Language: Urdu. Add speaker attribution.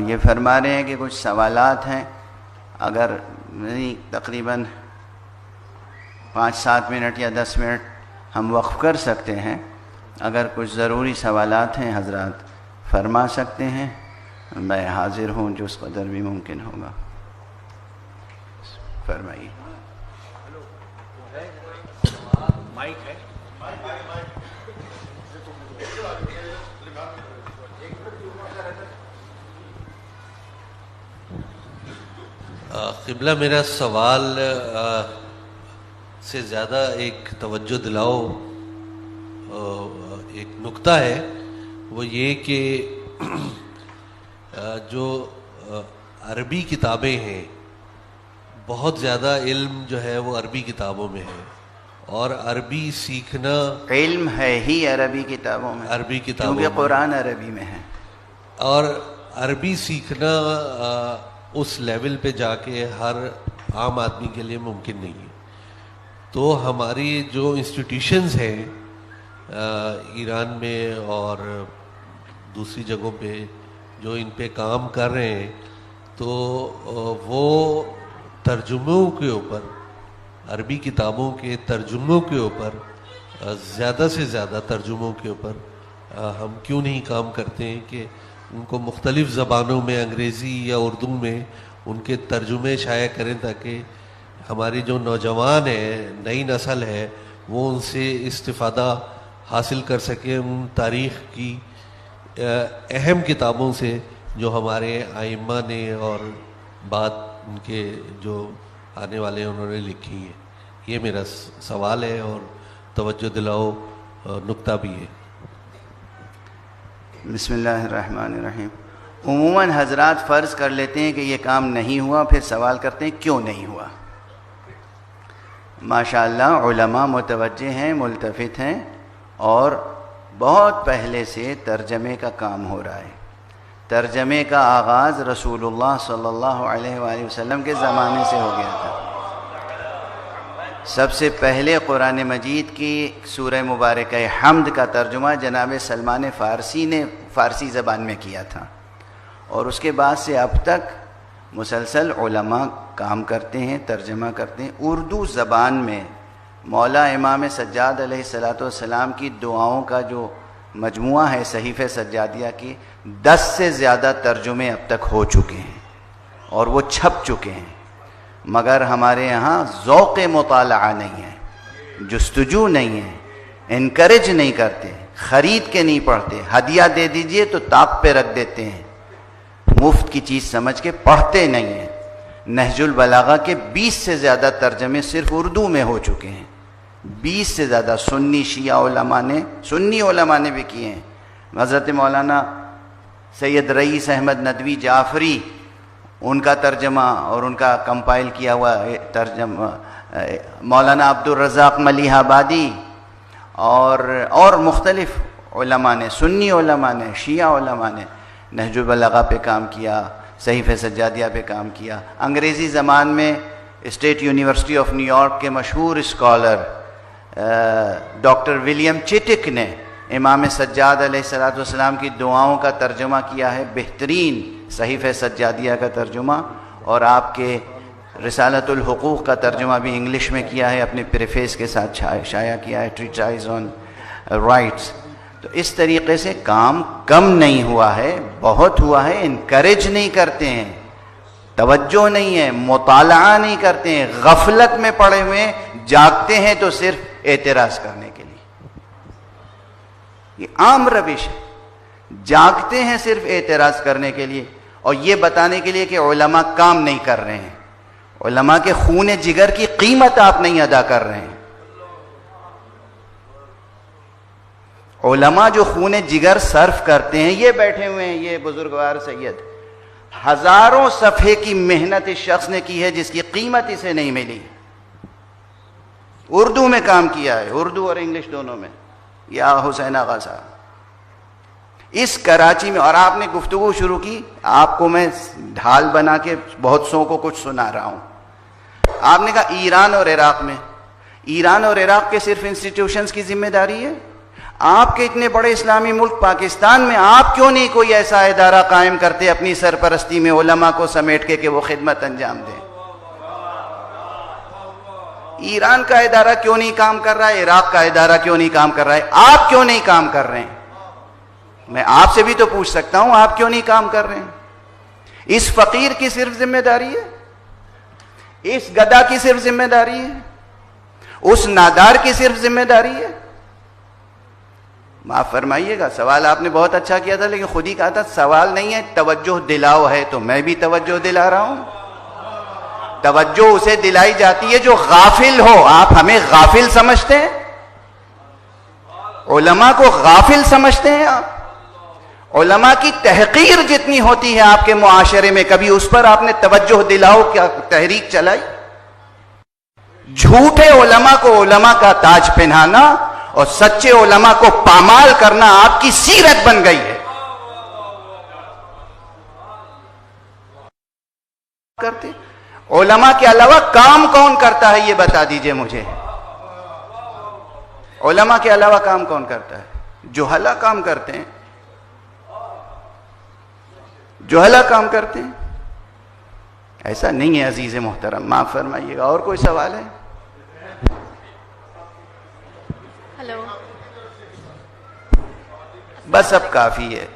Speaker 1: یہ فرما رہے ہیں کہ کچھ سوالات ہیں، اگر تقریباً 5-7 منٹ یا 10 منٹ ہم وقف کر سکتے ہیں. اگر کچھ ضروری سوالات ہیں حضرات فرما سکتے ہیں، میں حاضر ہوں جو اس قدر بھی ممکن ہوگا. فرمائیے.
Speaker 2: قبلہ میرا سوال سے زیادہ ایک توجہ دلاؤ ایک نکتہ ہے، وہ یہ کہ جو عربی کتابیں ہیں بہت زیادہ علم جو ہے وہ عربی کتابوں میں ہے، اور عربی سیکھنا
Speaker 1: علم ہے ہی عربی کتابوں میں،
Speaker 2: عربی کتابوں
Speaker 1: کیونکہ قرآن عربی میں ہے،
Speaker 2: اور عربی سیکھنا اس لیول پہ جا کے ہر عام آدمی کے لیے ممکن نہیں ہے. تو ہماری جو انسٹیٹیوشنز ہیں ایران میں اور دوسری جگہوں پہ جو ان پہ کام کر رہے ہیں، تو وہ ترجموں کے اوپر، عربی کتابوں کے ترجموں کے اوپر، زیادہ سے زیادہ ترجموں کے اوپر ہم کیوں نہیں کام کرتے ہیں کہ ان کو مختلف زبانوں میں، انگریزی یا اردو میں ان کے ترجمے شائع کریں، تاکہ ہماری جو نوجوان ہے، نئی نسل ہے، وہ ان سے استفادہ حاصل کر سکیں ان تاریخ کی اہم کتابوں سے جو ہمارے ائمہ نے اور بعد ان کے جو آنے والے انہوں نے لکھی ہیں. یہ میرا سوال ہے اور توجہ دلاؤ نکتہ بھی ہے.
Speaker 1: بسم اللہ الرحمن الرحیم. عموماً حضرات فرض کر لیتے ہیں کہ یہ کام نہیں ہوا، پھر سوال کرتے ہیں کیوں نہیں ہوا. ماشاءاللہ علماء متوجہ ہیں، ملتفت ہیں، اور بہت پہلے سے ترجمے کا کام ہو رہا ہے. ترجمے کا آغاز رسول اللہ صلی اللہ علیہ وآلہ وسلم کے زمانے سے ہو گیا تھا. سب سے پہلے قرآن مجید کی سورہ مبارکہ حمد کا ترجمہ جناب سلمان فارسی نے فارسی زبان میں کیا تھا، اور اس کے بعد سے اب تک مسلسل علماء کام کرتے ہیں، ترجمہ کرتے ہیں. اردو زبان میں مولا امام سجاد علیہ السلام کی دعاؤں کا جو مجموعہ ہے صحیفہ سجادیہ کی، 10 سے زیادہ ترجمے اب تک ہو چکے ہیں اور وہ چھپ چکے ہیں. مگر ہمارے یہاں ذوق مطالعہ نہیں ہے، جستجو نہیں ہے، انکریج نہیں کرتے، خرید کے نہیں پڑھتے. ہدیہ دے دیجئے تو طاق پہ رکھ دیتے ہیں، مفت کی چیز سمجھ کے پڑھتے نہیں ہیں. نہج البلاغہ کے 20 سے زیادہ ترجمے صرف اردو میں ہو چکے ہیں، 20 سے زیادہ. سنی علماء نے بھی کیے ہیں. حضرت مولانا سید رئیس احمد ندوی جعفری، ان کا ترجمہ اور ان کا کمپائل کیا ہوا ترجمہ، مولانا عبد الرزاق ملیح آبادی اور مختلف علماء نے، سنی علماء نے، شیعہ علماء نے نہج البلاغہ پہ کام کیا، صحیفہ سجادیہ پہ کام کیا. انگریزی زبان میں state university of new York کے مشہور اسکالر ڈاکٹر ولیم چٹک نے امام سجاد علیہ السلام کی دعاؤں کا ترجمہ کیا ہے، بہترین صحیفہ سجادیہ کا ترجمہ، اور آپ کے رسالۃ الحقوق کا ترجمہ بھی انگلش میں کیا ہے، اپنے پریفیس کے ساتھ شائع کیا ہے، ٹریٹائز آن رائٹس. تو اس طریقے سے کام کم نہیں ہوا ہے، بہت ہوا ہے. انکریج نہیں کرتے ہیں، توجہ نہیں ہے، مطالعہ نہیں کرتے ہیں، غفلت میں پڑے ہوئے، جاگتے ہیں تو صرف اعتراض کرنے کے لیے. یہ عام روش ہے، جاگتے ہیں صرف اعتراض کرنے کے لیے اور یہ بتانے کے لیے کہ علماء کام نہیں کر رہے ہیں. علماء کے خون جگر کی قیمت آپ نہیں ادا کر رہے ہیں. علماء جو خون جگر صرف کرتے ہیں، یہ بیٹھے ہوئے ہیں، یہ بزرگوار سید، ہزاروں صفحے کی محنت اس شخص نے کی ہے جس کی قیمت اسے نہیں ملی. اردو میں کام کیا ہے، اردو اور انگلش دونوں میں. یا حسین آغا صاحب اس کراچی میں، اور آپ نے گفتگو شروع کی، آپ کو میں ڈھال بنا کے بہت سو کو کچھ سنا رہا ہوں. آپ نے کہا ایران اور عراق میں، ایران اور عراق کے صرف انسٹیٹیوشنز کی ذمہ داری ہے. آپ کے اتنے بڑے اسلامی ملک پاکستان میں آپ کیوں نہیں کوئی ایسا ادارہ قائم کرتے اپنی سرپرستی میں علماء کو سمیٹ کے کہ وہ خدمت انجام دیں؟ ایران کا ادارہ کیوں نہیں کام کر رہا ہے؟ عراق کا ادارہ کیوں نہیں کام کر رہا ہے؟ آپ کیوں نہیں کام کر رہے ہیں؟ میں آپ سے بھی تو پوچھ سکتا ہوں، آپ کیوں نہیں کام کر رہے ہیں؟ اس فقیر کی صرف ذمہ داری ہے؟ اس گدھا کی صرف ذمہ داری ہے؟ اس نادار کی صرف ذمہ داری ہے؟ معاف فرمائیے گا، سوال آپ نے بہت اچھا کیا تھا، لیکن خود ہی کہا تھا سوال نہیں ہے، توجہ دلاؤ ہے، تو میں بھی توجہ دلا رہا ہوں۔ توجہ اسے دلائی جاتی ہے جو غافل ہو۔ آپ ہمیں غافل سمجھتے ہیں؟ علماء کو غافل سمجھتے ہیں آپ؟ علماء کی تحقیر جتنی ہوتی ہے آپ کے معاشرے میں، کبھی اس پر آپ نے توجہ دلاؤ کیا تحریک چلائی؟ جھوٹے علماء کو علماء کا تاج پہنانا اور سچے علماء کو پامال کرنا آپ کی سیرت بن گئی ہے۔ کرتے علماء کے علاوہ کام کون کرتا ہے یہ بتا دیجئے مجھے۔ علماء کے علاوہ کام کون کرتا ہے؟ جہلا کام کرتے ہیں، جہلا کام کرتے ہیں۔ ایسا نہیں ہے عزیز محترم، معاف فرمائیے گا۔ اور کوئی سوال ہے؟
Speaker 3: ہلو،
Speaker 1: بس اب کافی ہے۔